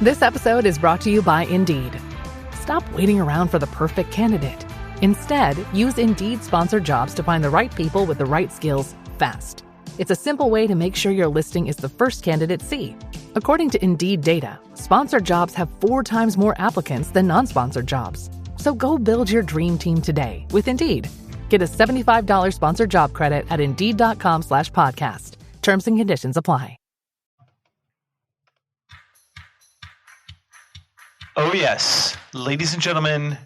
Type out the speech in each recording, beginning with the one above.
This episode is brought to you by Indeed. Stop waiting around for the perfect candidate. Instead, use Indeed sponsored jobs to find the right people with the right skills fast. It's a simple way to make sure your listing is the first candidates see. According to Indeed data, sponsored jobs have 4 times more applicants than non-sponsored jobs. So go build your dream team today with Indeed. Get a $75 sponsored job credit at Indeed.com/podcast. Terms and conditions apply. Oh yes, ladies and gentlemen,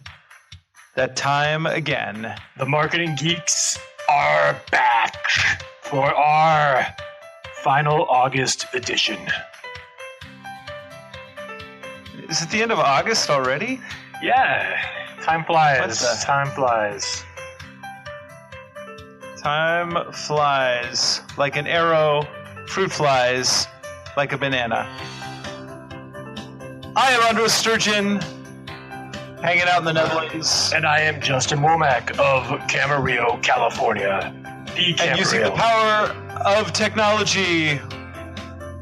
that time again. The Marketing Geeks are back for our final August edition. Is it the end of August already? Yeah, time flies. Time flies. Time flies like an arrow, fruit flies like a banana. I am Andros Sturgeon, hanging out in the Netherlands. And I am Justin Womack of Camarillo, California. And using the power of technology,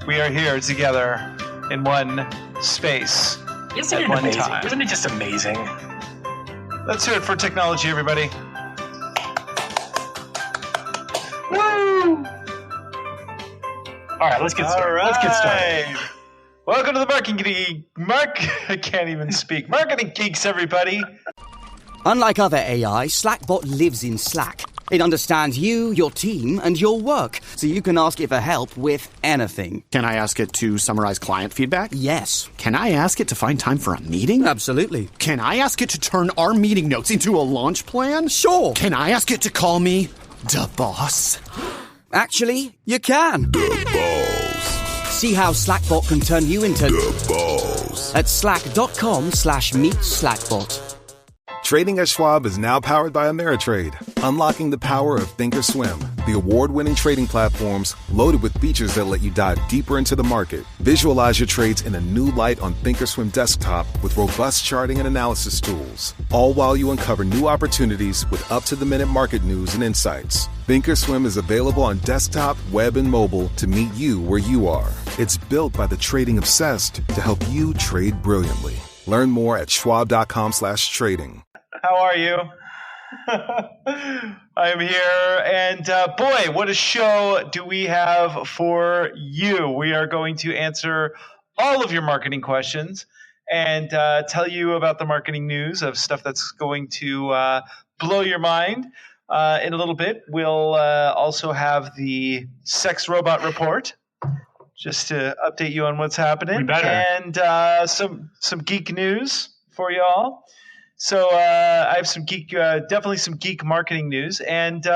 we are here together in one space Isn't at it one amazing? time. Isn't it just amazing? Let's hear it for technology, everybody. Woo! All right, let's get started. Let's get started. Welcome to the I can't even speak. Marketing Geeks, everybody. Unlike other AI, Slackbot lives in Slack. It understands you, your team, and your work, so you can ask it for help with anything. Can I ask it to summarize client feedback? Yes. Can I ask it to find time for a meeting? Absolutely. Can I ask it to turn our meeting notes into a launch plan? Sure. Can I ask it to call me the boss? Actually, you can. The balls. See how Slackbot can turn you into The balls. at slack.com/meet-slackbot. Trading at Schwab is now powered by Ameritrade, unlocking the power of Thinkorswim, the award-winning trading platforms loaded with features that let you dive deeper into the market. Visualize your trades in a new light on Thinkorswim desktop with robust charting and analysis tools, all while you uncover new opportunities with up-to-the-minute market news and insights. Thinkorswim is available on desktop, web, and mobile to meet you where you are. It's built by the trading obsessed to help you trade brilliantly. Learn more at schwab.com/trading. How are you? I am here, and boy, what a show do we have for you. We are going to answer all of your marketing questions and tell you about the marketing news of stuff that's going to blow your mind. In a little bit, we'll also have the Sex Robot Report, just to update you on what's happening. We better. And some geek news for y'all. So I have some geek, definitely some geek marketing news. And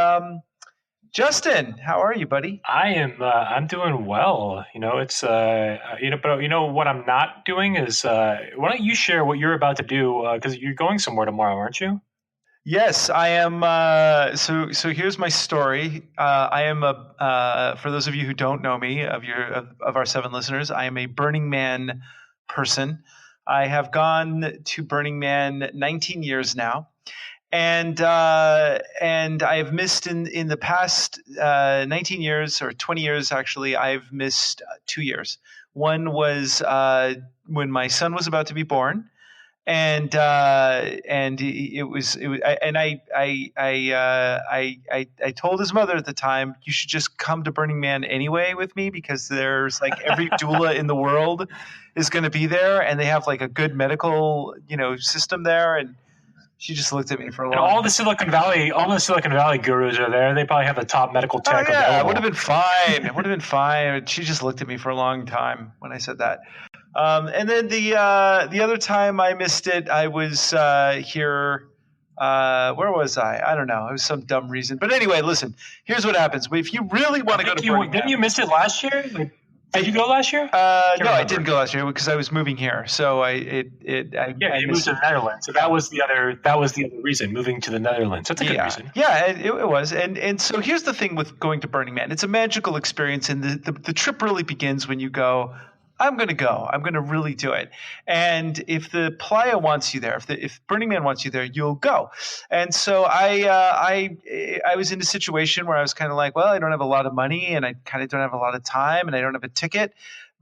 Justin, how are you, buddy? I'm doing well. It's but what I'm not doing is why don't you share what you're about to do? Because you're going somewhere tomorrow, aren't you? Yes, I am. So here's my story. I am for those of you who don't know me, of our 7 listeners, I am a Burning Man person. I have gone to Burning Man 19 years now, and I have missed in the past 19 years or 20 years actually. I've missed 2 years. One was when my son was about to be born. And I told his mother at the time, you should just come to Burning Man anyway with me, because there's like every doula in the world is going to be there, and they have like a good medical, system there. And she just looked at me for a long time. And all the Silicon Valley gurus are there. They probably have the top medical tech. Oh, yeah, it would have been fine. It would have been fine. She just looked at me for a long time when I said that. And then the other time I missed it, I was here. Where was I? I don't know. It was some dumb reason. But anyway, listen. Here's what happens. If you really want to go to Burning Man, didn't you miss it last year? Did you go last year? No, I didn't go last year because I was moving here. So you moved to the Netherlands. So that was the other reason, moving to the Netherlands. That's a good reason. Yeah, it was. And so here's the thing with going to Burning Man. It's a magical experience, and the trip really begins when you go, I'm going to go. I'm going to really do it. And if the playa wants you there, if Burning Man wants you there, you'll go. And so I was in a situation where I was kind of like, well, I don't have a lot of money, and I kind of don't have a lot of time, and I don't have a ticket.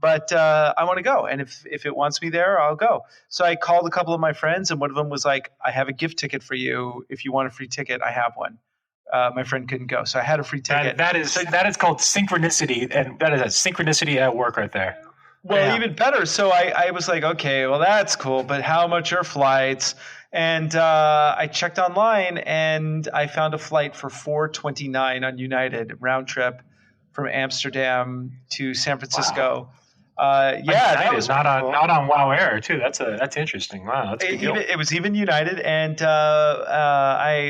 but I want to go. And if it wants me there, I'll go. So I called a couple of my friends, and one of them was like, I have a gift ticket for you. If you want a free ticket, I have one. My friend couldn't go, so I had a free ticket. That is called synchronicity, and that is a synchronicity at work right there. Well, even better. So I was like, okay, well, that's cool, but how much are flights? And I checked online, and I found a flight for $429 on United round trip from Amsterdam to San Francisco. Wow. That was not on WoW Air too. That's interesting. Wow, that's a good deal. It was even United, and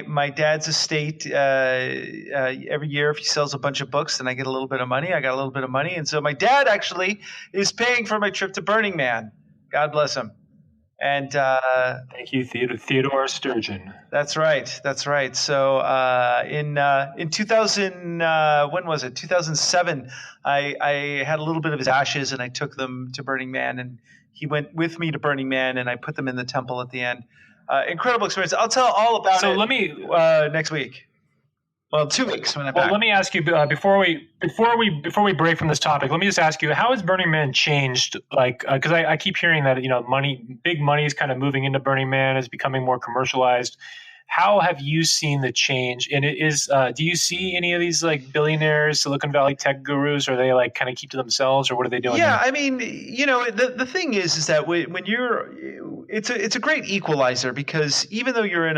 my dad's estate every year, if he sells a bunch of books, then I get a little bit of money. I got a little bit of money, and so my dad actually is paying for my trip to Burning Man. God bless him. And thank you, Theodore Sturgeon. That's right. So in 2000, when was it? 2007. I had a little bit of his ashes, and I took them to Burning Man, and he went with me to Burning Man, and I put them in the temple at the end. Incredible experience. I'll tell all about it. So let me next week. Well, 2 weeks when I'm back. Well, let me ask you before we break from this topic. Let me just ask you, how has Burning Man changed? Like, because I keep hearing that big money is kind of moving into Burning Man, is becoming more commercialized. How have you seen the change? And do you see any of these like billionaires, Silicon Valley tech gurus? Or they like kind of keep to themselves, or what are they doing? Yeah, I mean, the thing is that when you're, it's a great equalizer, because even though you're in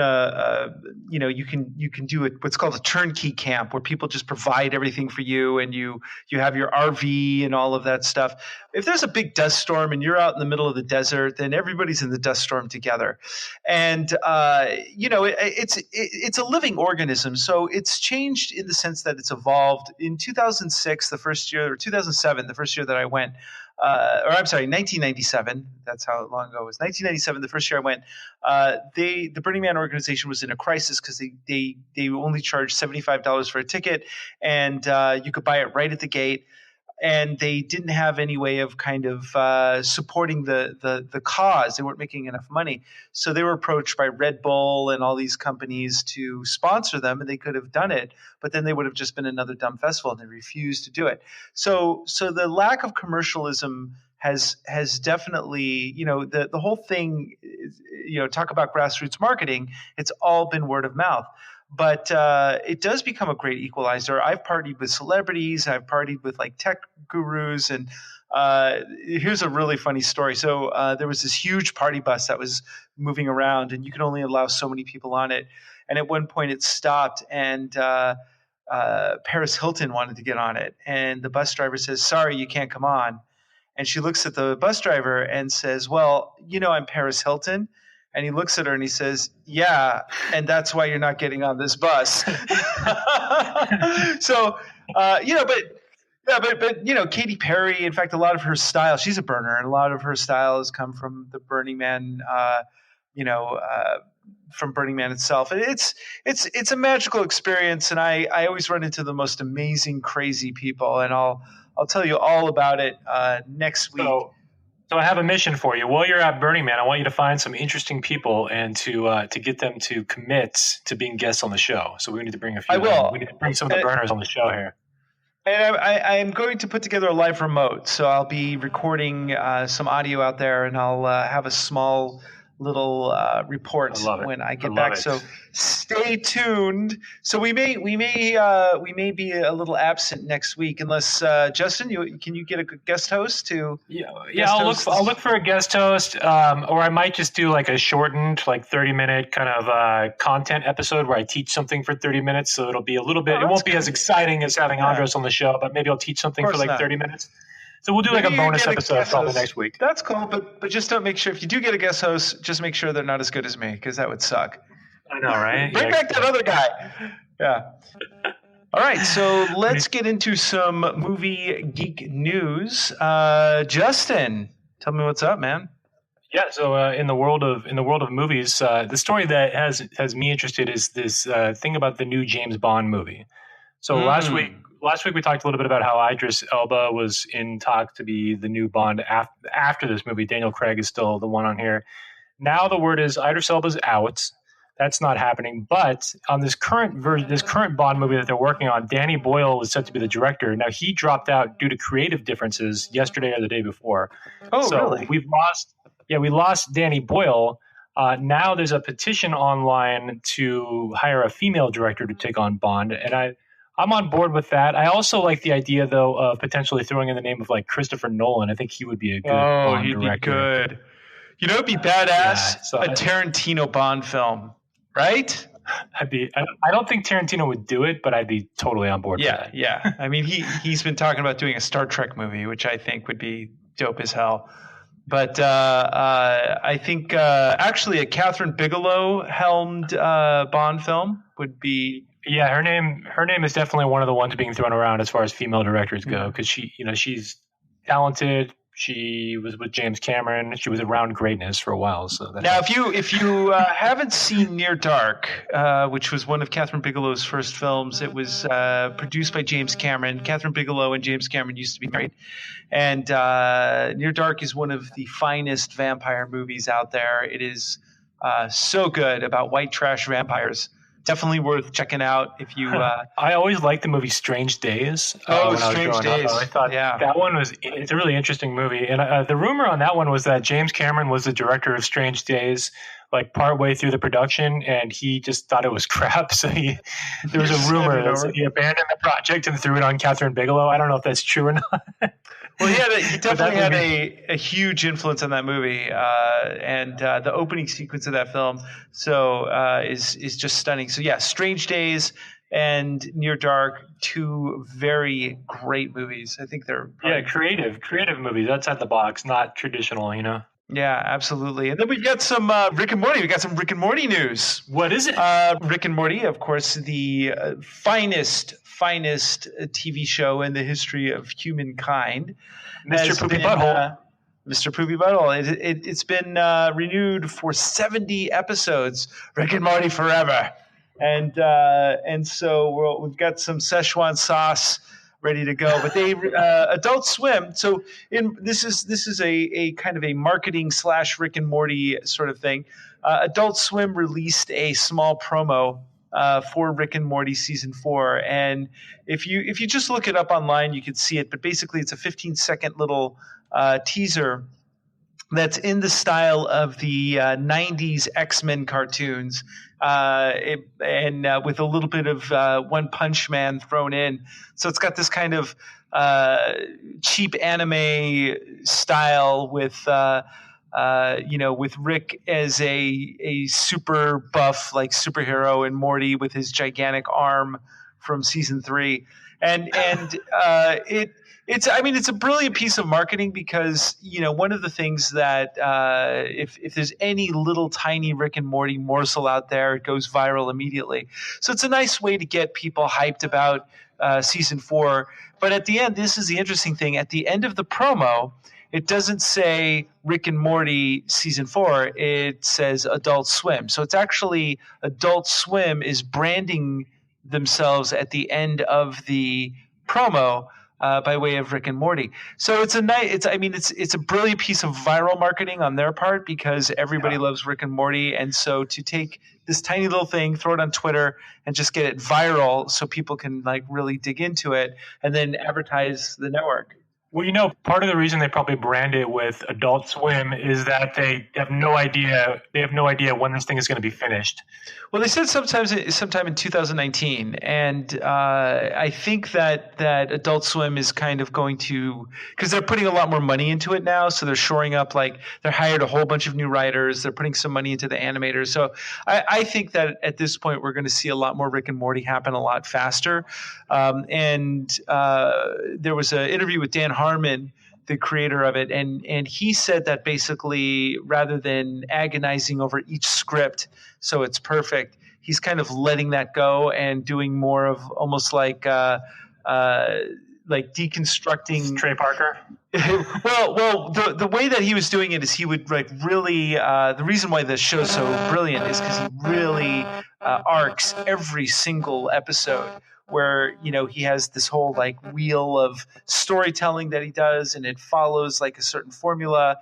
you can do what's called a turnkey camp, where people just provide everything for you, and you have your RV and all of that stuff. If there's a big dust storm and you're out in the middle of the desert, then everybody's in the dust storm together, and it's a living organism. So it's changed in the sense that it's evolved. In 2006, the first year, or 2007, the first year that I went, 1997. That's how long ago it was. 1997, the first year I went. The Burning Man organization was in a crisis, because they only charged $75 for a ticket, and you could buy it right at the gate. And they didn't have any way of kind of supporting the cause. They weren't making enough money. So they were approached by Red Bull and all these companies to sponsor them, and they could have done it, but then they would have just been another dumb festival, and they refused to do it. So the lack of commercialism has definitely, the whole thing, talk about grassroots marketing, it's all been word of mouth. But it does become a great equalizer. I've partied with celebrities. I've partied with like tech gurus. And here's a really funny story. So there was this huge party bus that was moving around, and you could only allow so many people on it. And at one point it stopped, and Paris Hilton wanted to get on it. And the bus driver says, "Sorry, you can't come on." And she looks at the bus driver and says, "Well, I'm Paris Hilton." And he looks at her and he says, "Yeah, and that's why you're not getting on this bus." So, but Katy Perry, in fact, a lot of her style, she's a burner, and a lot of her style has come from the Burning Man, from Burning Man itself. And it's a magical experience, and I always run into the most amazing, crazy people, and I'll tell you all about it next week. So I have a mission for you. While you're at Burning Man, I want you to find some interesting people and to get them to commit to being guests on the show. So we need to bring a few. I will. We need to bring some of the burners on the show here. And I'm going to put together a live remote. So I'll be recording some audio out there, and I'll have a small little report when I get back. So stay tuned. So we may be a little absent next week, unless Justin, can you get a good guest host to? Yeah. I'll look for a guest host, or I might just do like a shortened, like 30-minute kind of content episode where I teach something for 30 minutes. So it'll be a little bit. It won't be as exciting as having Andres on the show, but maybe I'll teach something for like 30 minutes. So we'll do like a bonus episode probably next week. That's cool, but just don't make sure, if you do get a guest host, just make sure they're not as good as me, because that would suck. I know, right? Bring back that other guy. Yeah. All right, so let's get into some movie geek news. Justin, tell me what's up, man. Yeah, so in the world of movies, the story that has me interested is this thing about the new James Bond movie. So last week we talked a little bit about how Idris Elba was in talk to be the new Bond after this movie. Daniel Craig is still the one on here. Now the word is Idris Elba's out. That's not happening. But on this current version, this current Bond movie that they're working on, Danny Boyle was set to be the director. Now he dropped out due to creative differences yesterday or the day before. Oh, so really? we lost Danny Boyle. Now there's a petition online to hire a female director to take on Bond, and I'm on board with that. I also like the idea, though, of potentially throwing in the name of like Christopher Nolan. I think he would be a good Bond director. Be good. You know, it'd be badass. A Tarantino Bond film, right? I don't think Tarantino would do it, but I'd be totally on board. Yeah, yeah. I mean, he's been talking about doing a Star Trek movie, which I think would be dope as hell. But I think actually a Catherine Bigelow helmed Bond film would be. Yeah, her name is definitely one of the ones being thrown around as far as female directors go, because she's talented. She was with James Cameron. She was around greatness for a while. So now, if you haven't seen Near Dark, which was one of Catherine Bigelow's first films, it was produced by James Cameron. Catherine Bigelow and James Cameron used to be married, and Near Dark is one of the finest vampire movies out there. It is so good about white trash vampires. Definitely worth checking out if you. I always liked the movie Strange Days. Strange Days! I thought that one it's a really interesting movie. And the rumor on that one was that James Cameron was the director of Strange Days, like partway through the production, and he just thought it was crap. So there was a rumor that he abandoned the project and threw it on Catherine Bigelow. I don't know if that's true or not. Well, he definitely had a huge influence on that movie, and the opening sequence of that film is just stunning. So yeah, Strange Days and Near Dark, two very great movies. I think they're creative movies outside the box, not traditional, you know. Yeah, absolutely. And then we've got some Rick and Morty. We got some Rick and Morty news. What is it? Rick and Morty, of course, the finest TV show in the history of humankind. Mr. Poopy Butthole. Mr. Poopy Butthole. It's been renewed for 70 episodes. Rick and Morty forever. And so we've got some Szechuan sauce ready to go. But they Adult Swim. So this is a kind of a marketing / Rick and Morty sort of thing. Adult Swim released a small promo for Rick and Morty season 4, and if you just look it up online, you can see it. But basically, it's a 15-second little teaser that's in the style of the 90s X-Men cartoons, and with a little bit of One Punch Man thrown in. So it's got this kind of cheap anime style with with Rick as a super buff like superhero, and Morty with his gigantic arm from season 3, and it's a brilliant piece of marketing, because one of the things that if there's any little tiny Rick and Morty morsel out there, it goes viral immediately. So it's a nice way to get people hyped about season 4. But at the end, this is the interesting thing. At the end of the promo, it doesn't say Rick and Morty season 4. It says Adult Swim. So it's actually Adult Swim is branding themselves at the end of the promo by way of Rick and Morty. So it's a brilliant piece of viral marketing on their part, because everybody loves Rick and Morty. And so to take this tiny little thing, throw it on Twitter, and just get it viral so people can like really dig into it and then advertise the network. Well, part of the reason they probably brand it with Adult Swim is that they have no idea when this thing is going to be finished. Well, they said sometime in 2019, and I think that Adult Swim is kind of going to, because they're putting a lot more money into it now, so they're shoring up, like they're hired a whole bunch of new writers, they're putting some money into the animators. So I think that at this point we're going to see a lot more Rick and Morty happen a lot faster. And there was an interview with Dan Harmon, the creator of it, and he said that basically, rather than agonizing over each script so it's perfect, he's kind of letting that go and doing more of almost like deconstructing Trey Parker. well, the way that he was doing it is he would like really the reason why the show's so brilliant is because he really arcs every single episode, where he has this whole like wheel of storytelling that he does, and it follows like a certain formula.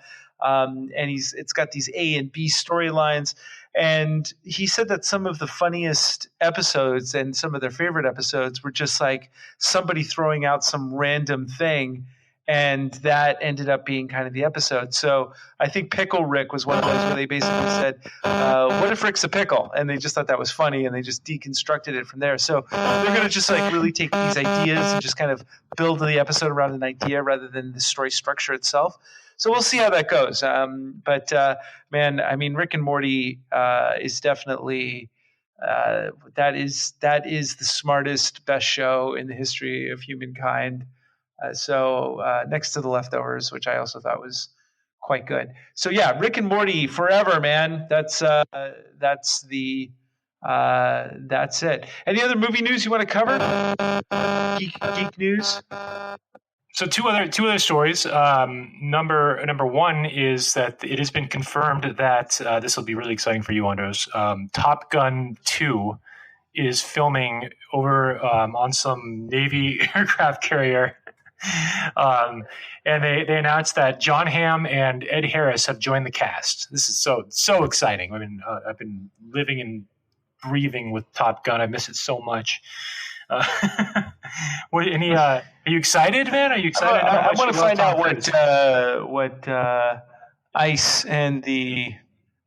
and it's got these A and B storylines. And he said that some of the funniest episodes and some of their favorite episodes were just like somebody throwing out some random thing, and that ended up being kind of the episode. So I think Pickle Rick was one of those where they basically said, what if Rick's a pickle? And they just thought that was funny, and they just deconstructed it from there. So they're going to just like really take these ideas and just kind of build the episode around an idea rather than the story structure itself. So we'll see how that goes. But man, I mean, Rick and Morty is definitely that is the smartest, best show in the history of humankind. So next to The Leftovers, which I also thought was quite good. So yeah, Rick and Morty forever, man. That's it. Any other movie news you want to cover? Geek news. So two other stories. Number one is that it has been confirmed that this will be really exciting for you, Andros. Top Gun 2 is filming over on some Navy aircraft carrier. And they announced that John Hamm and Ed Harris have joined the cast. This is so exciting. I mean, I've been living and breathing with Top Gun. I miss it so much. Are you excited, man? Are you excited? I want to find out what ICE and the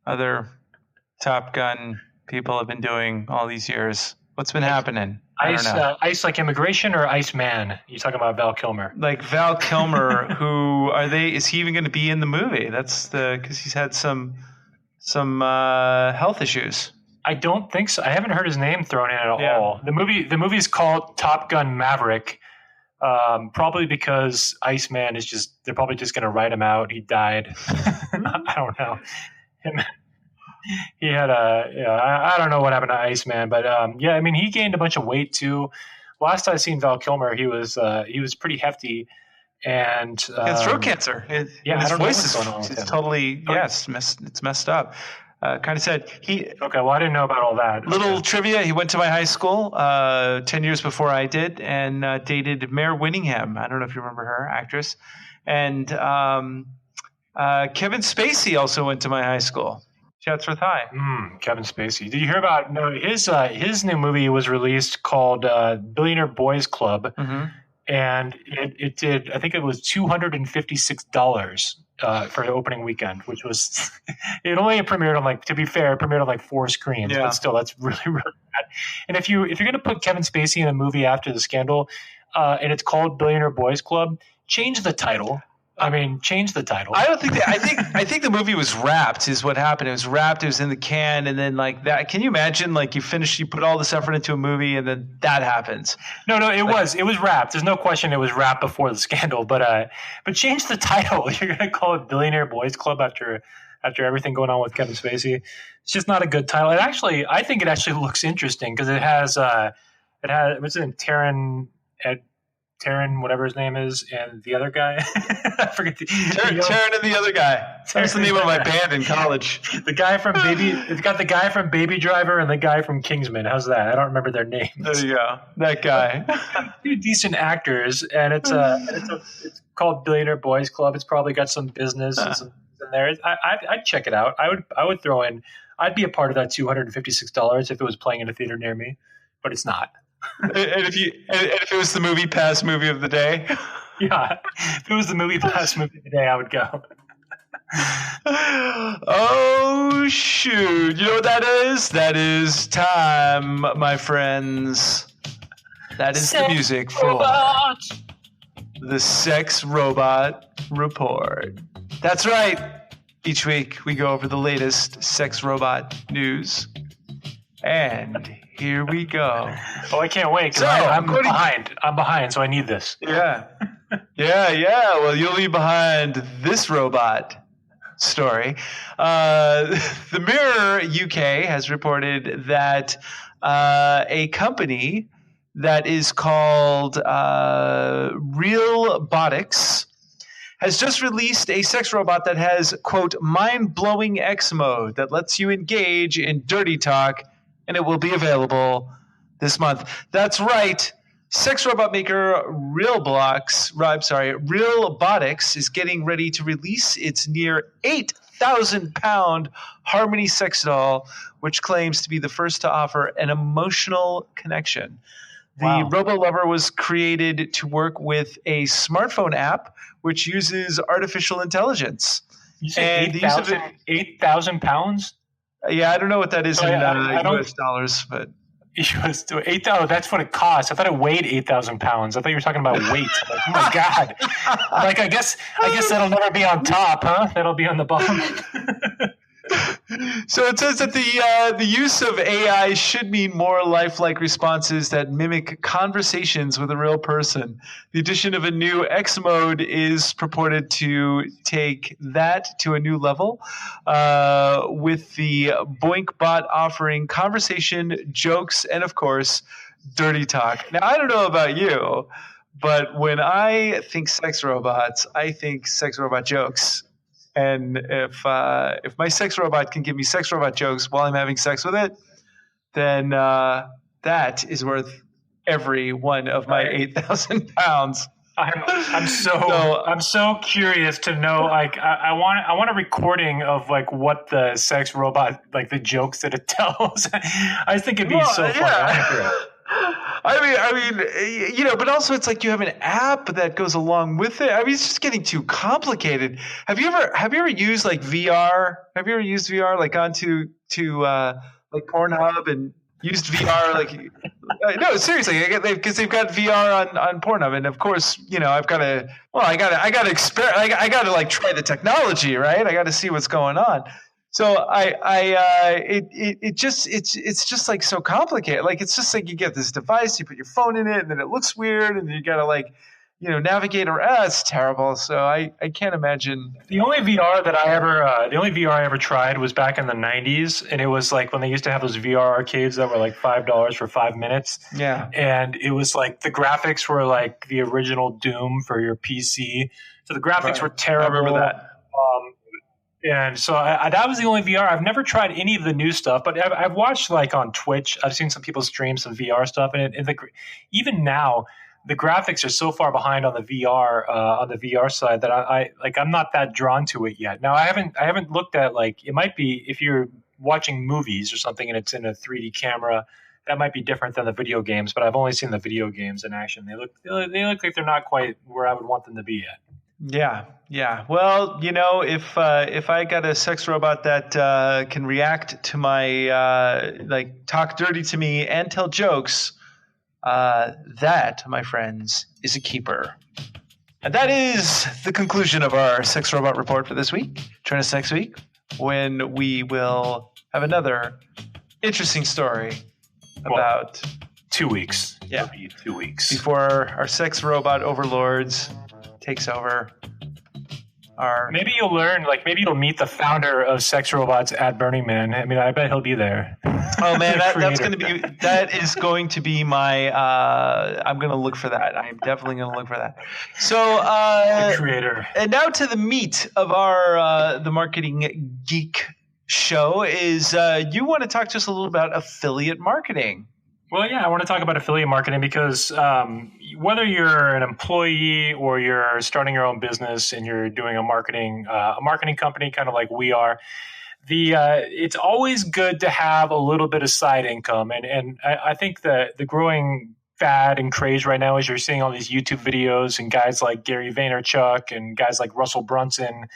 other Top Gun people have been doing all these years. What's been happening? ICE like immigration, or Ice Man? You talking about Val Kilmer? Like Val Kilmer, who are they? Is he even going to be in the movie? That's because he's had some health issues. I don't think so. I haven't heard his name thrown in at all. The movie is called Top Gun Maverick, probably because Iceman they're probably just going to write him out. He died. I don't know. He had I don't know what happened to Iceman, but I mean, he gained a bunch of weight too. Last I seen Val Kilmer, he was pretty hefty, and he had throat cancer. His voice is totally it's messed up. Kind of said he. Okay, well, I didn't know about all that. Little trivia: he went to my high school 10 years before I did, and dated Mare Winningham. I don't know if you remember her, actress. And Kevin Spacey also went to my high school. Chatsworth High. Kevin Spacey. Did you hear about his new movie was released called Billionaire Boys Club, and it did. I think it was $256. For the opening weekend, which was it only premiered on to be fair, it premiered on 4 screens, but still that's really, really bad. And if you're going to put Kevin Spacey in a movie after the scandal, and it's called Billionaire Boys Club, change the title. I mean, change the title. I don't think that. I think the movie was wrapped. Is what happened. It was wrapped. It was in the can, and then that. Can you imagine? You put all this effort into a movie, and then that happens. No, it was wrapped. There's no question it was wrapped before the scandal. But change the title. You're gonna call it Billionaire Boys Club after everything going on with Kevin Spacey. It's just not a good title. I think it actually looks interesting because it has what's it, Taron, whatever his name is, and the other guy. I forget Taron and the other guy. That's the name of my band in college. The guy from it's got the guy from Baby Driver and the guy from Kingsman. How's that? I don't remember their names. There you go. That guy. 2 decent actors, and it's called Billionaire Boys Club. It's probably got some business and some in there. I'd check it out. I would throw in. I'd be a part of that $256 if it was playing in a theater near me, but it's not. And if it was the Movie Pass movie of the day, if it was the Movie Pass movie of the day, I would go. Oh shoot! You know what that is? That is time, my friends. That is the music for the Sex Robot Report. That's right. Each week we go over the latest sex robot news. And here we go. Oh, I can't wait because I'm behind. I'm behind, so I need this. Yeah. Well, you'll be behind this robot story. The Mirror UK has reported that a company that is called Realbotics has just released a sex robot that has, quote, mind-blowing X mode that lets you engage in dirty talk, and it will be available this month. That's right. sex robot maker Realbotics is getting ready to release its near 8,000-pound Harmony sex doll, which claims to be the first to offer an emotional connection. The Robo Lover was created to work with a smartphone app which uses artificial intelligence. You say 8,000 pounds? Yeah, I don't know what that is in US dollars, but US to 8,000. That's what it costs. I thought it weighed 8,000 pounds. I thought you were talking about weight. Like, oh my god! Like I guess that'll never be on top, huh? That'll be on the bottom. So it says that the use of AI should mean more lifelike responses that mimic conversations with a real person. The addition of a new X mode is purported to take that to a new level, with the BoinkBot offering conversation, jokes, and of course, dirty talk. Now, I don't know about you, but when I think sex robots, I think sex robot jokes. And if my sex robot can give me sex robot jokes while I'm having sex with it, then that is worth every one of my 8,000 pounds. I'm so curious to know. Like, I want a recording of like what the sex robot, like the jokes that it tells. I think it'd be so funny. I mean, you know, but also it's like you have an app that goes along with it. I mean, it's just getting too complicated. Have you ever used like VR? Have you ever used VR, like gone to like Pornhub and used VR? Like, no, seriously, because they've got VR on Pornhub, and of course, you know, I got to like try the technology, right? I got to see what's going on. So it's just like so complicated. Like, it's just like you get this device, you put your phone in it, and then it looks weird, and then you got to like, you know, navigate around. It's terrible. So I can't imagine. The only VR I ever tried was back in the 90s, and it was like when they used to have those VR arcades that were like $5 for 5 minutes. Yeah. And it was like the graphics were like the original Doom for your PC. So the graphics were terrible. I remember that. And so that was the only VR. I've never tried any of the new stuff, but I've watched like on Twitch. I've seen some people stream some VR stuff, and even now the graphics are so far behind on the VR side that I'm not that drawn to it yet. Now I haven't looked at, like, it might be if you're watching movies or something and it's in a 3D camera, that might be different than the video games. But I've only seen the video games in action. They look like they're not quite where I would want them to be yet. Yeah. Well, you know, if I got a sex robot that can react to my like talk dirty to me and tell jokes, that, my friends, is a keeper. And that is the conclusion of our sex robot report for this week. Join us next week when we will have another interesting story about 2 weeks. Yeah, it'll be 2 weeks before our sex robot overlords takes over. Maybe you'll learn, like, maybe you'll meet the founder of Sex Robots at Burning Man. I mean, I bet he'll be there. Oh man, that is going to be my. I'm going to look for that. I'm definitely going to look for that. So, the creator. And now to the meat of our the Marketing Geek show is you want to talk to us a little about affiliate marketing. Well, yeah, I want to talk about affiliate marketing because whether you're an employee or you're starting your own business and you're doing a marketing company, kind of like we are, it's always good to have a little bit of side income. And I think the growing fad and craze right now is you're seeing all these YouTube videos and guys like Gary Vaynerchuk and guys like Russell Brunson.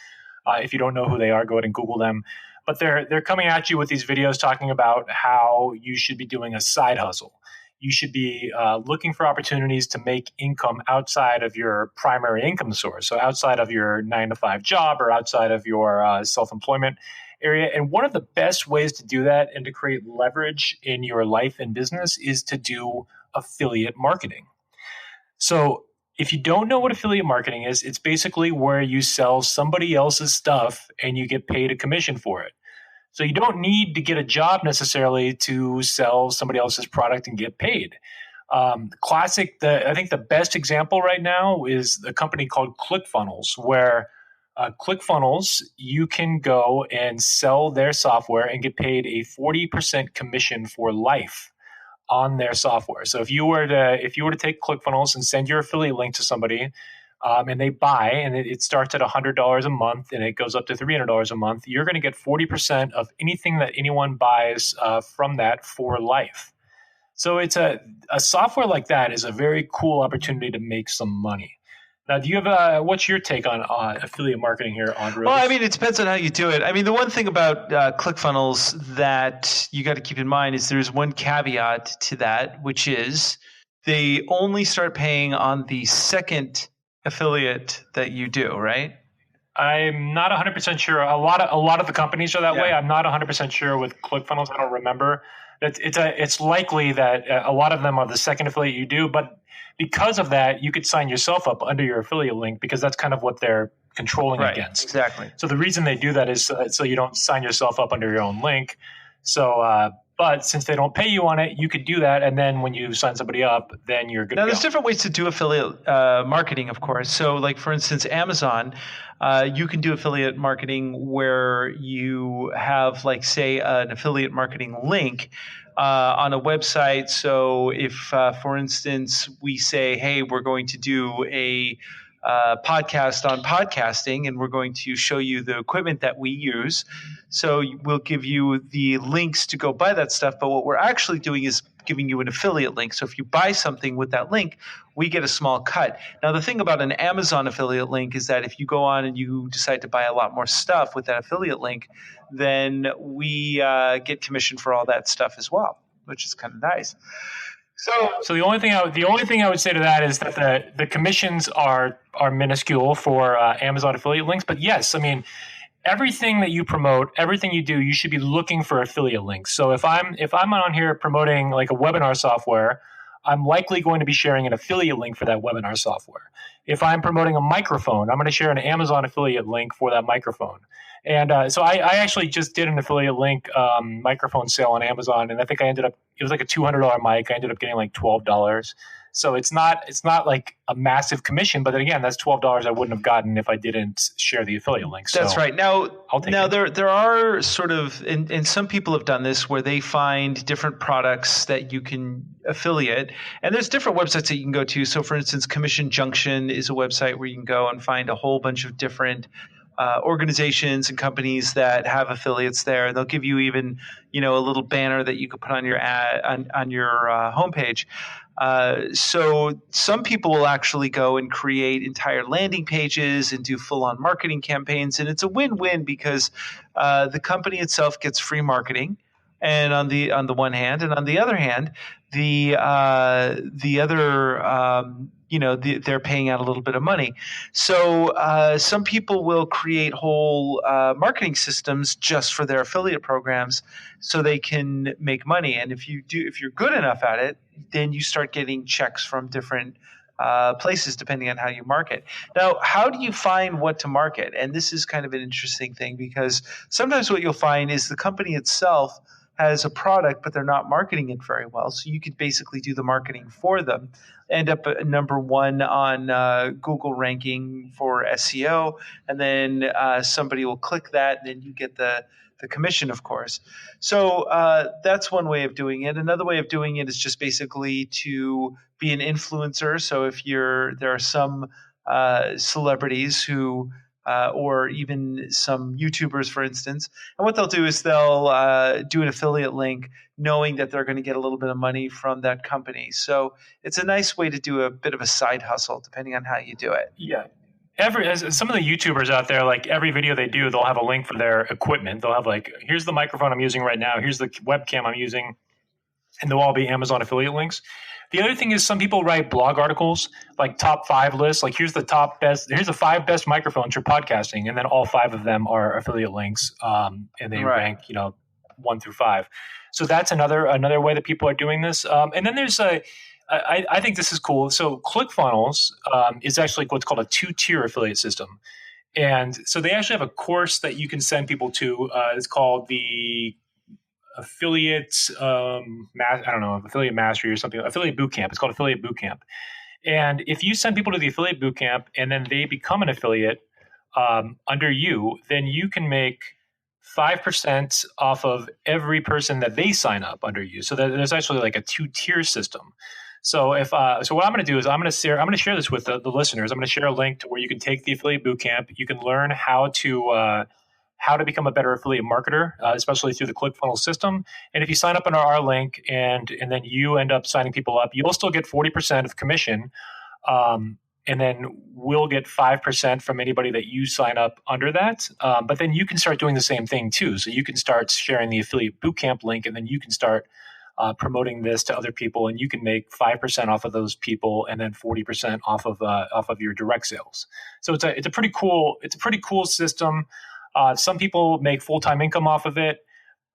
If you don't know who they are, go ahead and Google them. But they're coming at you with these videos talking about how you should be doing a side hustle. You should be looking for opportunities to make income outside of your primary income source, so outside of your 9-to-5 job or outside of your self-employment area. And one of the best ways to do that and to create leverage in your life and business is to do affiliate marketing. So if you don't know what affiliate marketing is, it's basically where you sell somebody else's stuff and you get paid a commission for it. So you don't need to get a job necessarily to sell somebody else's product and get paid. I think the best example right now is a company called ClickFunnels, where ClickFunnels, you can go and sell their software and get paid a 40% commission for life. on their software. So if you were to take ClickFunnels and send your affiliate link to somebody, and they buy, and it starts at $100 a month and it goes up to $300 a month, you're going to get 40% of anything that anyone buys from that for life. So it's a software like that is a very cool opportunity to make some money. Now, do you have what's your take on affiliate marketing here, Andres? Well, I mean, it depends on how you do it. I mean, the one thing about ClickFunnels that you got to keep in mind is there's one caveat to that, which is they only start paying on the second affiliate that you do, right? I'm not 100% sure. A lot of the companies are that way. I'm not 100% sure with ClickFunnels. I don't remember. It's likely that a lot of them are the second affiliate you do, but because of that, you could sign yourself up under your affiliate link because that's kind of what they're controlling against. Exactly. So the reason they do that is so you don't sign yourself up under your own link. So, but since they don't pay you on it, you could do that. And then when you sign somebody up, then you're good to go. Now, there's different ways to do affiliate marketing, of course. So like, for instance, Amazon, you can do affiliate marketing where you have, like, say, an affiliate marketing link on a website. So if, for instance, we say, hey, we're going to do a podcast on podcasting, and we're going to show you the equipment that we use. So we'll give you the links to go buy that stuff. But what we're actually doing is giving you an affiliate link. So if you buy something with that link, we get a small cut. Now, the thing about an Amazon affiliate link is that if you go on and you decide to buy a lot more stuff with that affiliate link, then we get commission for all that stuff as well, which is kind of nice. So the only thing I would say to that is that the commissions are minuscule for Amazon affiliate links. But yes, I mean, everything that you promote, everything you do, you should be looking for affiliate links. So if I'm on here promoting like a webinar software, I'm likely going to be sharing an affiliate link for that webinar software. If I'm promoting a microphone, I'm going to share an Amazon affiliate link for that microphone. And so I actually just did an affiliate link microphone sale on Amazon, and I think it was like a $200 mic. I ended up getting like $12. So it's not like a massive commission, but then again, that's $12 I wouldn't have gotten if I didn't share the affiliate link. So that's right. Now it. there are sort of, and some people have done this where they find different products that you can affiliate, and there's different websites that you can go to. So for instance, Commission Junction is a website where you can go and find a whole bunch of different organizations and companies that have affiliates there. And they'll give you even, a little banner that you could put on your ad on your homepage. So some people will actually go and create entire landing pages and do full-on marketing campaigns, and it's a win-win because the company itself gets free marketing, and on the one hand, and on the other hand, they're paying out a little bit of money. So some people will create whole marketing systems just for their affiliate programs so they can make money. And if you're good enough at it, then you start getting checks from different places depending on how you market. Now, how do you find what to market? And this is kind of an interesting thing because sometimes what you'll find is the company itself has a product, but they're not marketing it very well. So you could basically do the marketing for them, end up at number one on Google ranking for SEO, and then somebody will click that, and then you get the commission, of course. So that's one way of doing it. Another way of doing it is just basically to be an influencer. So if there are some celebrities who or even some YouTubers, for instance. And what they'll do is they'll do an affiliate link knowing that they're going to get a little bit of money from that company. So it's a nice way to do a bit of a side hustle, depending on how you do it. Yeah. Some of the YouTubers out there, like every video they do, they'll have a link for their equipment. They'll have like, here's the microphone I'm using right now. Here's the webcam I'm using. And they'll all be Amazon affiliate links. The other thing is some people write blog articles, like top 5 lists. Like here's the 5 best microphones for podcasting. And then all 5 of them are affiliate links. And they rank, 1 through 5. So that's another way that people are doing this. And then there's I think this is cool. So ClickFunnels is actually what's called a 2-tier affiliate system. And so they actually have a course that you can send people to. It's called the affiliate affiliate mastery or something, affiliate bootcamp. It's called affiliate bootcamp. And if you send people to the affiliate bootcamp and then they become an affiliate under you, then you can make 5% off of every person that they sign up under you. So there's actually like a 2-tier system. So if so, what I'm going to do is I'm going to share this with the listeners. I'm going to share a link to where you can take the affiliate bootcamp. You can learn how to become a better affiliate marketer, especially through the ClickFunnels system. And if you sign up on our link and then you end up signing people up, you'll still get 40% of commission. And then we'll get 5% from anybody that you sign up under that. But then you can start doing the same thing too. So you can start sharing the affiliate bootcamp link, and then you can start promoting this to other people, and you can make 5% off of those people, and then 40% off of your direct sales. So it's a pretty cool system. Some people make full-time income off of it.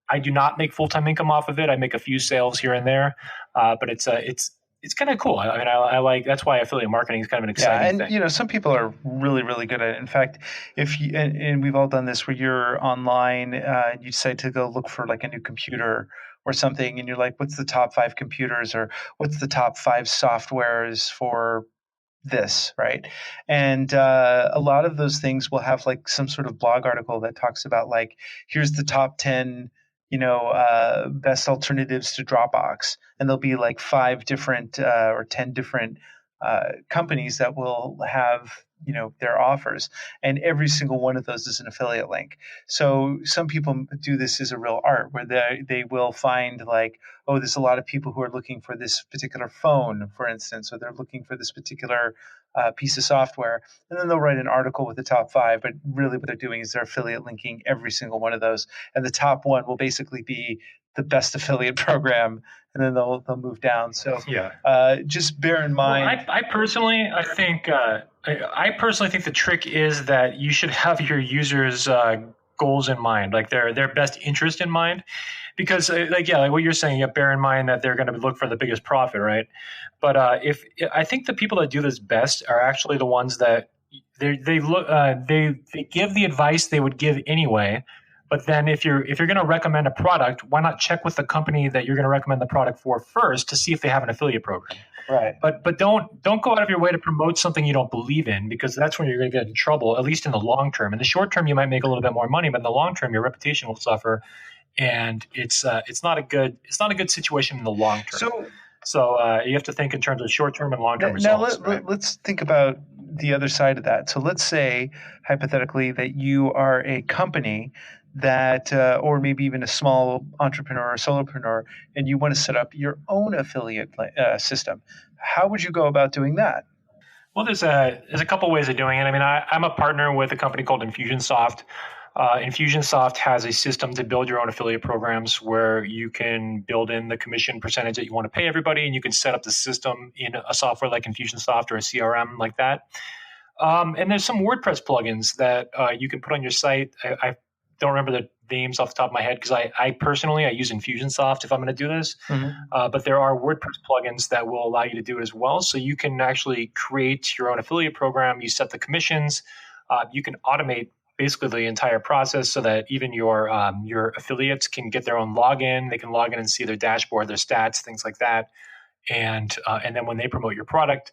I do not make full-time income off of it. I make a few sales here and there, but it's kind of cool. I mean, I like, that's why affiliate marketing is kind of an exciting thing. You know, some people are really, really good at it. In fact, if you, and we've all done this, where you're online, you decide to go look for like a new computer or something, and you're like, what's the top 5 computers, or what's the top 5 softwares for this, right? And a lot of those things will have like some sort of blog article that talks about like, here's the top 10 best alternatives to Dropbox, and there'll be like 5 different or 10 different companies that will have their offers, and every single one of those is an affiliate link. So some people do this as a real art, where they will find like, oh, there's a lot of people who are looking for this particular phone, for instance, or they're looking for this particular piece of software, and then they'll write an article with the top 5, but really what they're doing is they're affiliate linking every single one of those, and the top one will basically be the best affiliate program, and then they'll move down. So just bear in mind. Well, I personally think the trick is that you should have your users' goals in mind, like their best interest in mind, because like what you're saying, you bear in mind that they're going to look for the biggest profit, right? But I think the people that do this best are actually the ones that they give the advice they would give anyway. But then if you're going to recommend a product, why not check with the company that you're going to recommend the product for first to see if they have an affiliate program? Right. But don't go out of your way to promote something you don't believe in, because that's when you're going to get in trouble, at least in the long term. In the short term, you might make a little bit more money, but in the long term, your reputation will suffer, and it's not a good situation in the long term. So you have to think in terms of short term and long term results. Now let's think about the other side of that. So let's say hypothetically that you are a company that, or maybe even a small entrepreneur or solopreneur, and you want to set up your own affiliate system. How would you go about doing that? Well, there's a couple ways of doing it. I mean, I'm a partner with a company called Infusionsoft. Infusionsoft has a system to build your own affiliate programs where you can build in the commission percentage that you want to pay everybody, and you can set up the system in a software like Infusionsoft or a CRM like that. And there's some WordPress plugins that you can put on your site. I don't remember the names off the top of my head, because I personally use Infusionsoft if I'm going to do this. Mm-hmm. But there are WordPress plugins that will allow you to do it as well. So you can actually create your own affiliate program. You set the commissions. You can automate basically the entire process so that even your affiliates can get their own login. They can log in and see their dashboard, their stats, things like that. And then when they promote your product,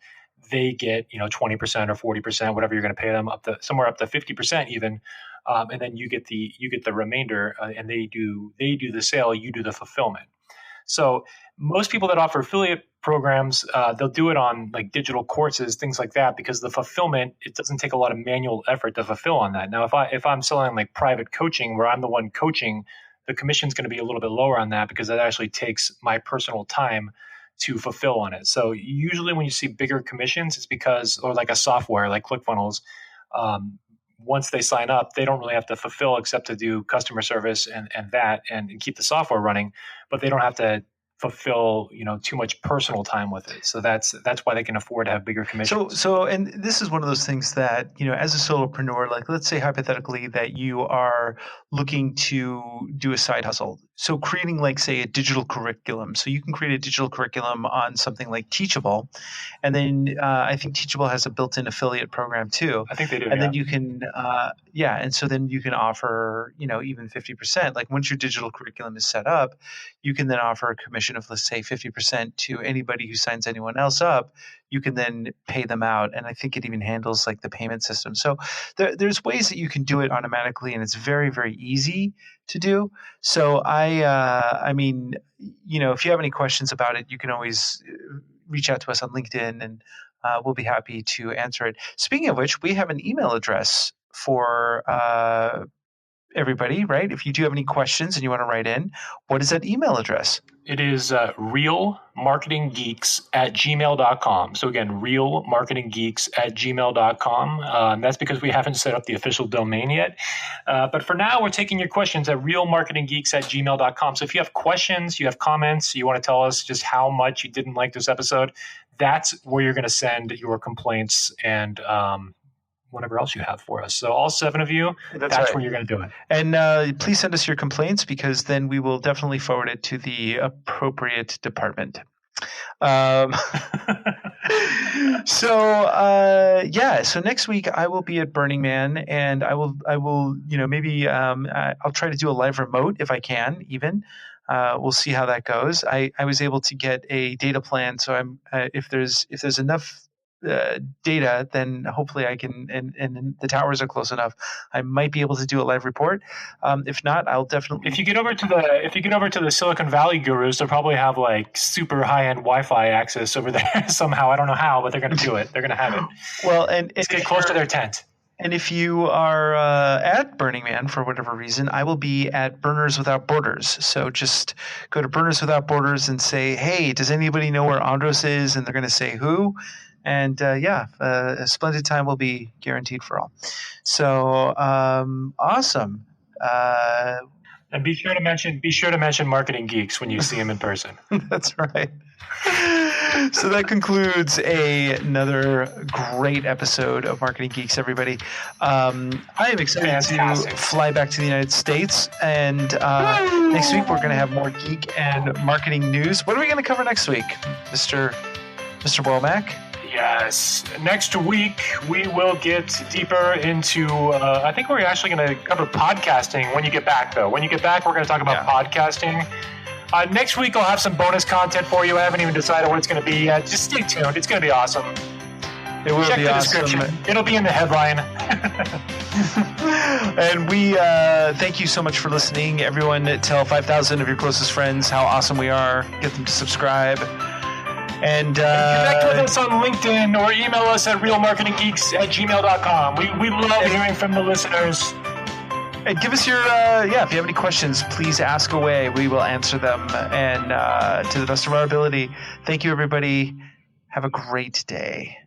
they get 20% or 40%, whatever you're going to pay them, somewhere up to 50% even. And then you get the remainder, and they do the sale, you do the fulfillment. So most people that offer affiliate programs, they'll do it on like digital courses, things like that, because the fulfillment, it doesn't take a lot of manual effort to fulfill on that. Now, if I'm selling like private coaching where I'm the one coaching, the commission's going to be a little bit lower on that, because that actually takes my personal time to fulfill on it. So usually when you see bigger commissions, it's because, or like a software like ClickFunnels, once they sign up, they don't really have to fulfill except to do customer service and keep the software running, but they don't have to fulfill too much personal time with it. So that's why they can afford to have bigger commissions. So and this is one of those things that as a solopreneur, like let's say hypothetically that you are looking to do a side hustle. So creating like say a digital curriculum. So you can create a digital curriculum on something like Teachable, and then I think Teachable has a built-in affiliate program too. I think they do. And then you can and so then you can offer even 50%. Like once your digital curriculum is set up, you can then offer a commission of let's say 50% to anybody who signs anyone else up you can then pay them out. And I think it even handles like the payment system. So there's ways that you can do it automatically, and it's very, very easy to do. So I mean, if you have any questions about it, you can always reach out to us on LinkedIn, and we'll be happy to answer it. Speaking of which, we have an email address for everybody, right? If you do have any questions and you want to write in, what is that email address? It is realmarketinggeeks@gmail.com. So again, realmarketinggeeks@gmail.com. That's because we haven't set up the official domain yet. But for now, we're taking your questions at realmarketinggeeks@gmail.com. So if you have questions, you have comments, you want to tell us just how much you didn't like this episode, that's where you're going to send your complaints and whatever else you have for us. So all 7 of you, that's right, where you're going to do it. And please send us your complaints, because then we will definitely forward it to the appropriate department. So next week I will be at Burning Man, and I will maybe I'll try to do a live remote if I can even. We'll see how that goes. I was able to get a data plan, so I'm if there's enough data, then hopefully I can, and the towers are close enough, I might be able to do a live report. If not, I'll definitely. If you get over to the Silicon Valley gurus, they'll probably have like super high-end Wi-Fi access over there somehow. I don't know how, but they're going to do it. They're going to have it. Well, and let's get close to their tent. And if you are at Burning Man for whatever reason, I will be at Burners Without Borders. So just go to Burners Without Borders and say, hey, does anybody know where Andros is? And they're going to say who. And a splendid time will be guaranteed for all. So awesome. And be sure to mention Marketing Geeks when you see him in person. That's right. So that concludes another great episode of Marketing Geeks, everybody. I am excited to fly back to the United States, and next week we're going to have more geek and marketing news. What are we going to cover next week, Mr. Womack? Yes. Next week, we will get deeper into, I think we're actually going to cover podcasting when you get back, though. When you get back, we're going to talk about podcasting. Next week, I'll have some bonus content for you. I haven't even decided what it's going to be yet. Just stay tuned. It's going to be awesome. It will Check be the awesome. description. It'll be in the headline. And we thank you so much for listening. Everyone, tell 5,000 of your closest friends how awesome we are. Get them to subscribe. And connect with us on LinkedIn or email us at realmarketinggeeks@gmail.com. We love hearing from the listeners. And give us your, if you have any questions, please ask away. We will answer them, and to the best of our ability. Thank you, everybody. Have a great day.